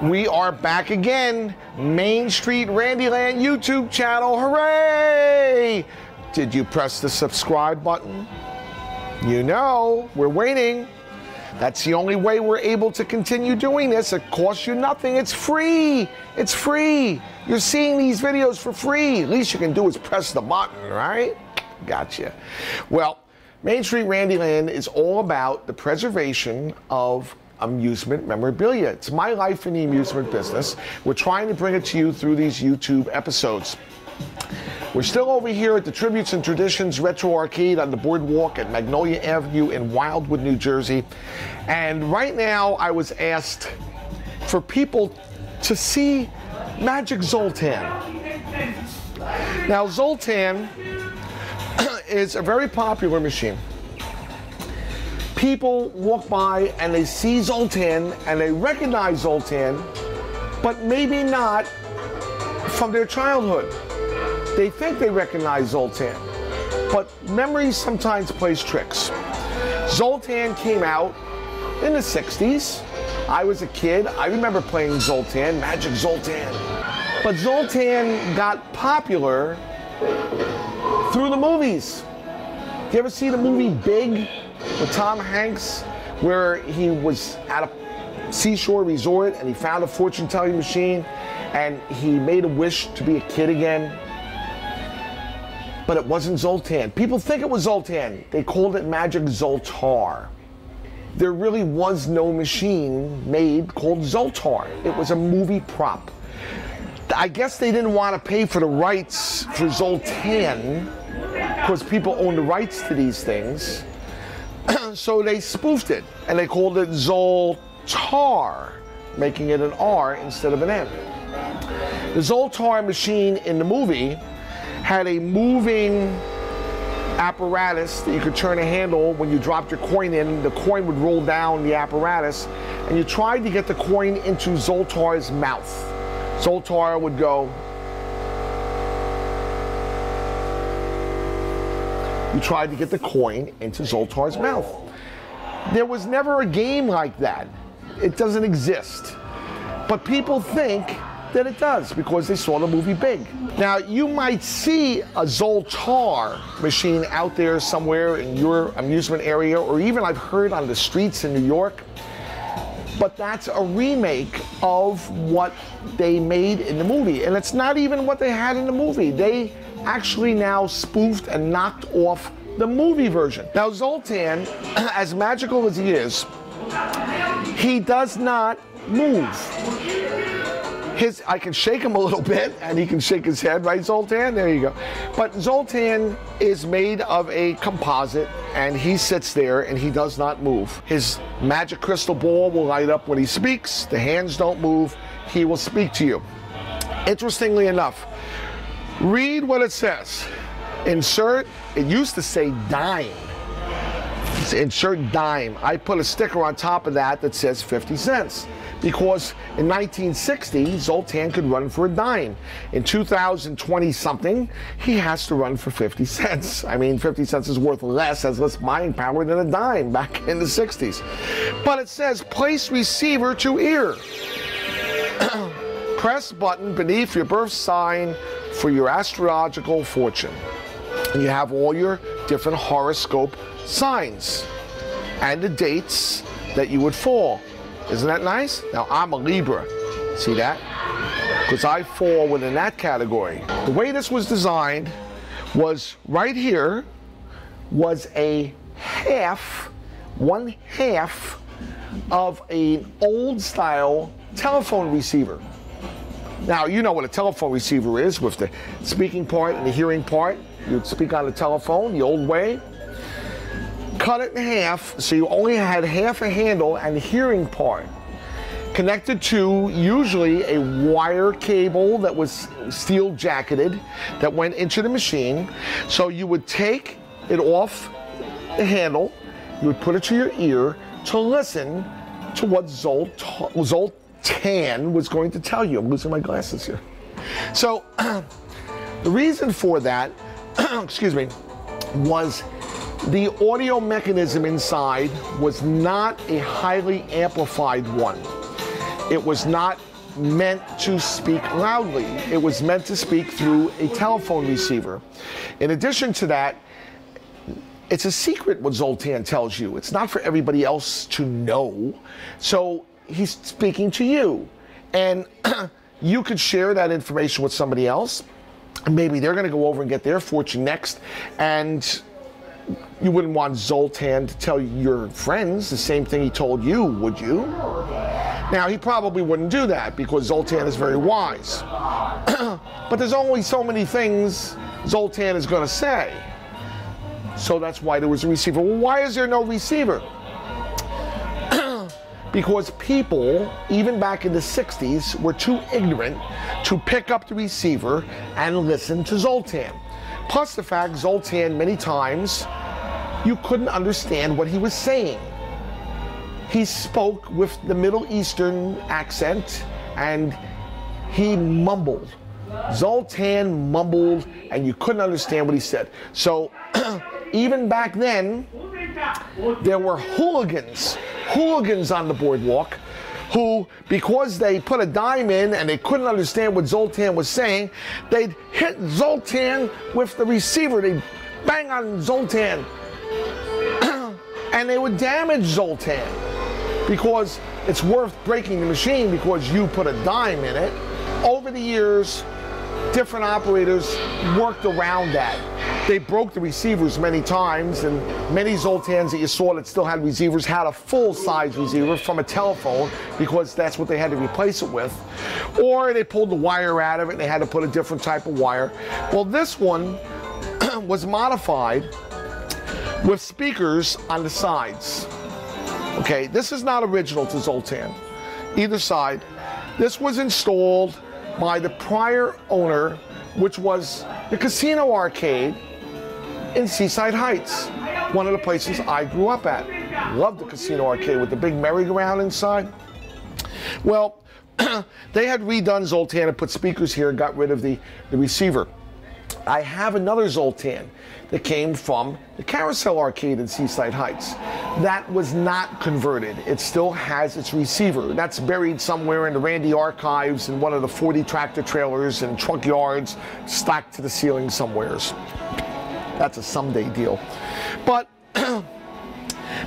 We are back again. Main Street Randyland YouTube channel. Hooray! Did you press the subscribe button? You know, we're waiting. That's the only way we're able to continue doing this. It costs you nothing. It's free. It's free. You're seeing these videos for free. At least you can do is press the button, right? Gotcha. Well, Main Street Randyland is all about the preservation of amusement memorabilia. It's my life in the amusement business. We're trying to bring it to you through these YouTube episodes. We're still over here at the Tributes and Traditions Retro Arcade on the Boardwalk at Magnolia Avenue in Wildwood, New Jersey. And right now I was asked for people to see Magic Zoltan. Now Zoltan is a very popular machine. People walk by and they see Zoltan and they recognize Zoltan, but maybe not from their childhood. They think they recognize Zoltan, but memory sometimes plays tricks. Zoltan came out in the 60s. I was a kid. I remember playing Zoltan, Magic Zoltan. But Zoltan got popular through the movies. Do you ever see the movie Big with Tom Hanks, where he was at a seashore resort and he found a fortune-telling machine and he made a wish to be a kid again? But it wasn't Zoltan. People think it was Zoltan. They called it Magic Zoltar. There really was no machine made called Zoltar. It was a movie prop. I guess they didn't want to pay for the rights for Zoltan because people own the rights to these things. So they spoofed it and they called it Zoltar, making it an R instead of an M. The Zoltar machine in the movie had a moving apparatus that you could turn a handle. When you dropped your coin in, the coin would roll down the apparatus, and you tried to get the coin into Zoltar's mouth. Zoltar would go. You tried to get the coin into Zoltar's mouth. There was never a game like that. It doesn't exist. But people think that it does because they saw the movie Big. Now, you might see a Zoltar machine out there somewhere in your amusement area, or even I've heard on the streets in New York, but that's a remake of what they made in the movie. And it's not even what they had in the movie. They actually now spoofed and knocked off the movie version. Now Zoltan, as magical as he is, he does not move. I can shake him a little bit and he can shake his head, right, Zoltan? There you go. But Zoltan is made of a composite and he sits there and he does not move. His magic crystal ball will light up when he speaks. The hands don't move. He will speak to you. Interestingly enough, read what it says. Insert, it used to say dime. Insert dime. I put a sticker on top of that that says 50 cents. Because in 1960, Zoltan could run for a dime. In 2020 something, he has to run for 50 cents. I mean, 50 cents is worth less, has less buying power than a dime back in the 60s. But it says, place receiver to ear. Press button beneath your birth sign for your astrological fortune. And you have all your different horoscope signs and the dates that you would fall. Isn't that nice? Now, I'm a Libra. See that? Because I fall within that category. The way this was designed was right here was a half, 1/2 of an old style telephone receiver. Now, you know what a telephone receiver is with the speaking part and the hearing part. You'd speak on the telephone the old way. Cut it in half, so you only had half a handle and the hearing part. Connected to usually a wire cable that was steel jacketed that went into the machine. So you would take it off the handle, you would put it to your ear to listen to what Zoltan was going to tell you. I'm losing my glasses here. So the reason for that, excuse me, was the audio mechanism inside was not a highly amplified one. It was not meant to speak loudly. It was meant to speak through a telephone receiver. In addition to that, it's a secret what Zoltan tells you. It's not for everybody else to know. So he's speaking to you. And you could share that information with somebody else. Maybe they're going to go over and get their fortune next. And you wouldn't want Zoltan to tell your friends the same thing he told you, would you? Now, he probably wouldn't do that because Zoltan is very wise. But there's only so many things Zoltan is going to say. So that's why there was a receiver. Well, why is there no receiver? Because people, even back in the 60s, were too ignorant to pick up the receiver and listen to Zoltan. Plus the fact Zoltan, many times, you couldn't understand what he was saying. He spoke with the Middle Eastern accent and he mumbled. Zoltan mumbled and you couldn't understand what he said. So even back then, there were hooligans on the boardwalk who, because they put a dime in and they couldn't understand what Zoltan was saying, they'd hit Zoltan with the receiver. They'd bang on Zoltan and they would damage Zoltan because it's worth breaking the machine because you put a dime in it. Over the years, different operators worked around that. They broke the receivers many times, and many Zoltans that you saw that still had receivers had a full-size receiver from a telephone because that's what they had to replace it with. Or they pulled the wire out of it and they had to put a different type of wire. Well, this one was modified with speakers on the sides. Okay, this is not original to Zoltan, either side. This was installed by the prior owner, which was the Casino Arcade in Seaside Heights, one of the places I grew up at. Loved the Casino Arcade with the big merry-go-round inside. Well, they had redone Zoltan and put speakers here and got rid of the receiver. I have another Zoltan that came from the Carousel Arcade in Seaside Heights. That was not converted. It still has its receiver. That's buried somewhere in the Randy archives in one of the 40 tractor trailers and trunk yards, stacked to the ceiling somewheres. That's a someday deal. But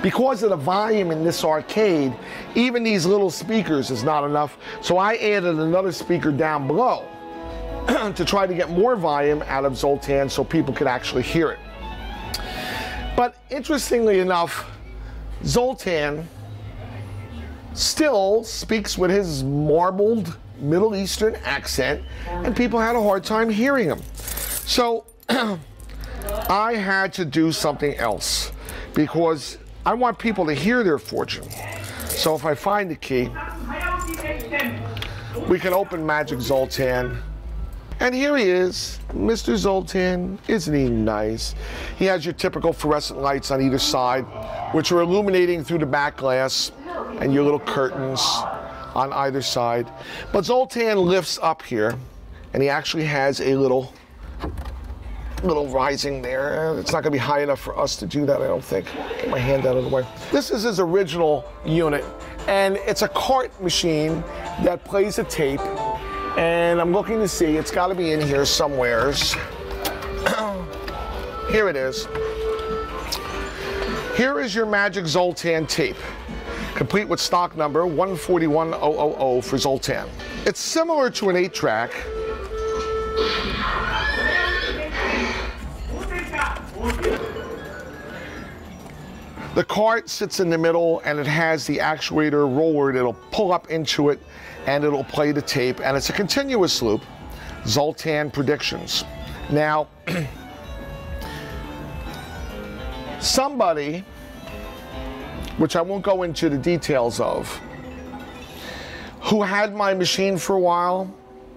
because of the volume in this arcade, even these little speakers is not enough. So I added another speaker down below to try to get more volume out of Zoltan so people could actually hear it. But interestingly enough, Zoltan still speaks with his marbled Middle Eastern accent, and people had a hard time hearing him. So I had to do something else because I want people to hear their fortune. So if I find the key, we can open Magic Zoltan. And here he is, Mr. Zoltan. Isn't he nice? He has your typical fluorescent lights on either side, which are illuminating through the back glass, and your little curtains on either side. But Zoltan lifts up here, and he actually has a little rising there. It's not gonna be high enough for us to do that, I don't think. Get my hand out of the way. This is his original unit, and it's a cart machine that plays a tape. And I'm looking to see, it's got to be in here somewheres. Here it is. Here is your Magic Zoltan tape, complete with stock number 141000 for Zoltan. It's similar to an 8-track. The cart sits in the middle and it has the actuator roller that'll pull up into it and it'll play the tape, and it's a continuous loop, Zoltan predictions. Now, somebody, which I won't go into the details of, who had my machine for a while,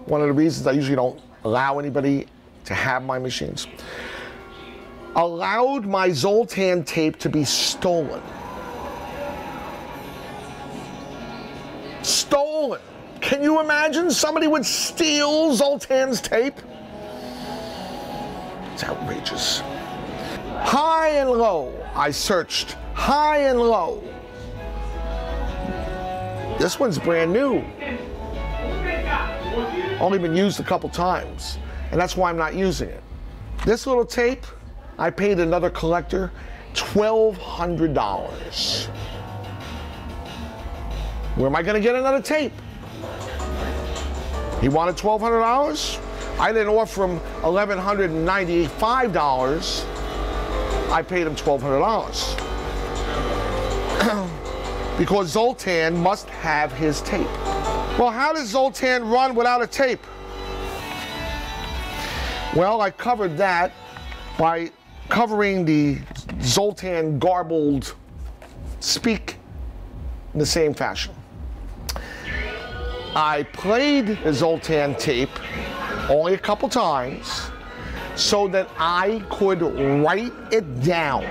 one of the reasons I usually don't allow anybody to have my machines, allowed my Zoltan tape to be stolen. Stolen. Can you imagine somebody would steal Zoltan's tape? It's outrageous. High and low, I searched. High and low. This one's brand new. Only been used a couple times, and that's why I'm not using it. This little tape, I paid another collector $1,200. Where am I going to get another tape? He wanted $1,200. I didn't offer him $1,195. I paid him $1,200. Because Zoltan must have his tape. Well, how does Zoltan run without a tape? Well, I covered that by covering the Zoltan garbled speak in the same fashion. I played the Zoltan tape only a couple times so that I could write it down.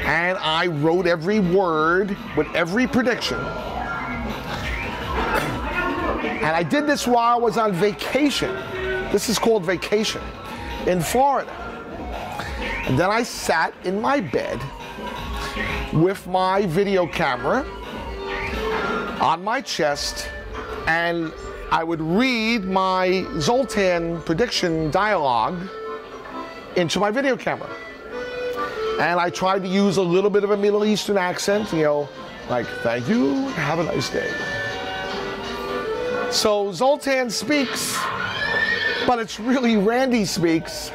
And I wrote every word with every prediction. And I did this while I was on vacation. This is called vacation in Florida. And then I sat in my bed with my video camera on my chest, and I would read my Zoltan prediction dialogue into my video camera. And I tried to use a little bit of a Middle Eastern accent, you know, like, thank you, have a nice day. So Zoltan speaks, but it's really Randy speaks,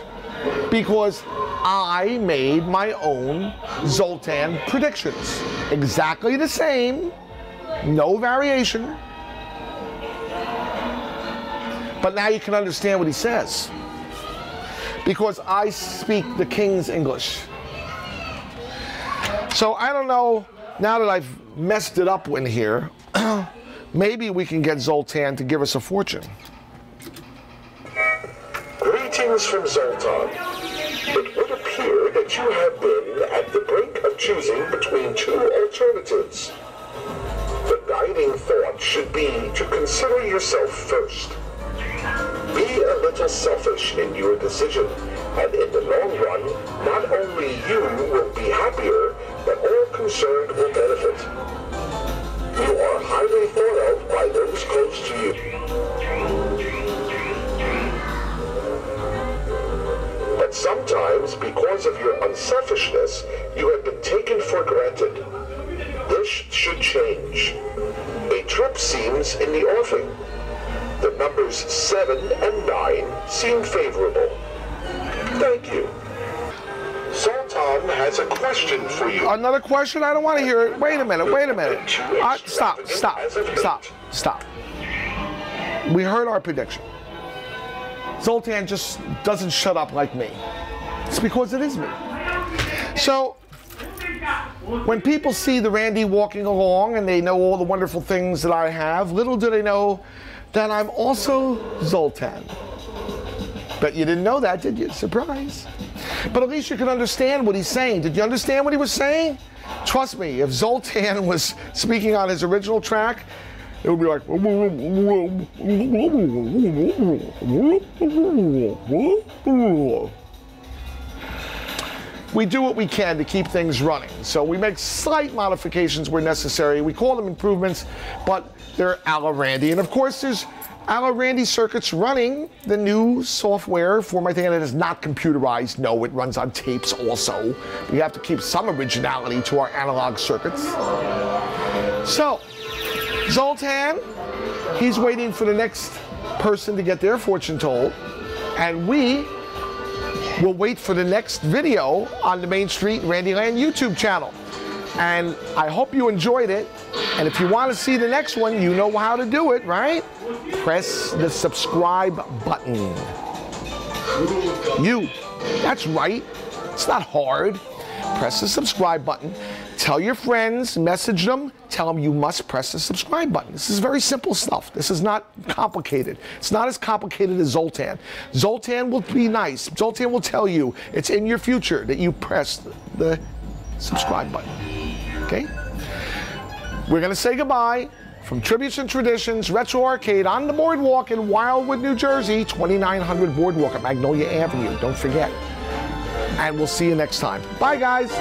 because I made my own Zoltan predictions. Exactly the same, no variation. But now you can understand what he says, because I speak the King's English. So I don't know, now that I've messed it up in here, maybe we can get Zoltan to give us a fortune. Greetings from Zoltan. It would appear that you have been at the brink of choosing between two alternatives. The guiding thought should be to consider yourself first. Be a little selfish in your decision, and in the long run, not only you will be happier, but all concerned will benefit. You are highly thought of by those close to you. But sometimes, because of your unselfishness, you have been taken for granted. This should change. A trip seems in the offing. The numbers 7 and 9 seem favorable. Thank you. Zoltan has a question for you. Another question? I don't want to hear it. Wait a minute, wait a minute. Stop. We heard our prediction. Zoltan just doesn't shut up like me. It's because it is me. So, when people see the Randy walking along and they know all the wonderful things that I have, little do they know that I'm also Zoltan. Bet you didn't know that, did you? Surprise. But at least you can understand what he's saying. Did you understand what he was saying? Trust me, if Zoltan was speaking on his original track, it would be like, we do what we can to keep things running. So we make slight modifications where necessary. We call them improvements, but they're a la Randy. And of course, there's a la Randy circuits running the new software for my thing, and it is not computerized. No, it runs on tapes also. We have to keep some originality to our analog circuits. So, Zoltan, he's waiting for the next person to get their fortune told, and we will wait for the next video on the Main Street Randyland YouTube channel. And I hope you enjoyed it. And if you want to see the next one, you know how to do it, right? Press the subscribe button. That's right. It's not hard. Press the subscribe button. Tell your friends, message them, tell them you must press the subscribe button. This is very simple stuff. This is not complicated. It's not as complicated as Zoltan. Zoltan will be nice. Zoltan will tell you it's in your future that you press the subscribe button. Okay? We're going to say goodbye from Tributes and Traditions Retro Arcade on the Boardwalk in Wildwood, New Jersey, 2900 Boardwalk at Magnolia Avenue. Don't forget. And we'll see you next time. Bye, guys.